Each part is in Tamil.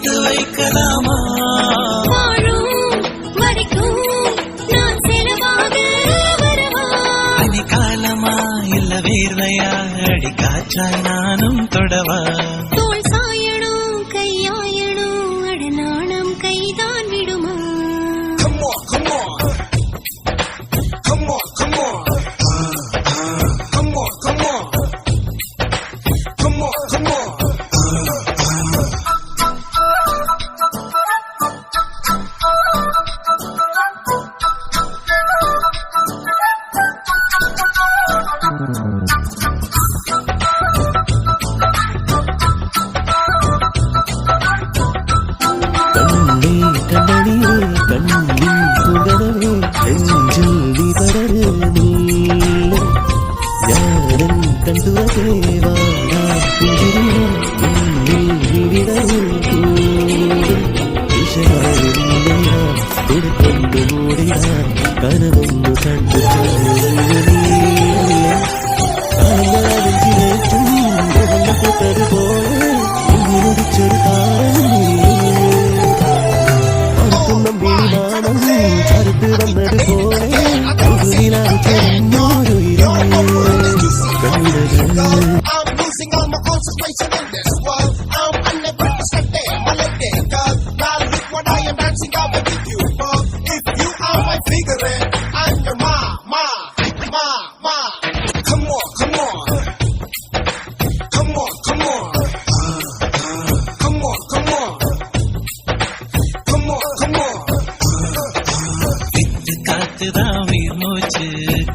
போட்டு வைக்கலாமா? பனிக்காலமா இல்ல வேர்வையா அடி காற்றாய் நானும் தொடவா? தோள் சாயணும் கையாயணும் அடநாணம் கைதான் விடுமா? கனவொன்று கண்டு போட்டது போல முடிச்சொரு காரணம் நம்பினானம் கருத்து வந்தது போல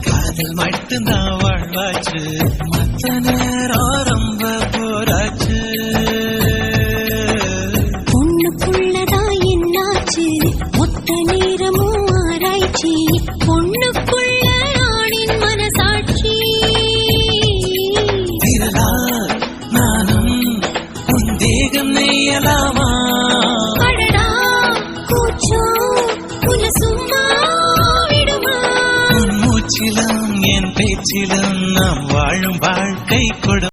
காதல் மட்டும்தான் வாழ்வாச்சு, மற்ற நேரம் ரொம்ப போராச்சு. பொண்ணுக்குள்ளதா என்னாச்சு மொத்த நேரமும் ஆராய்ச்சி, பொண்ணுக்குள்ள ஆணின் மனசாட்சி. நானும் உன் தேகம் நெய்யலாமா? அடடா கூச்சோ உன சும்மா விடுமா? மூச்சிலும் என் பேச்சிலும் நாம் வாழும் வாழ்க்கை கொடு.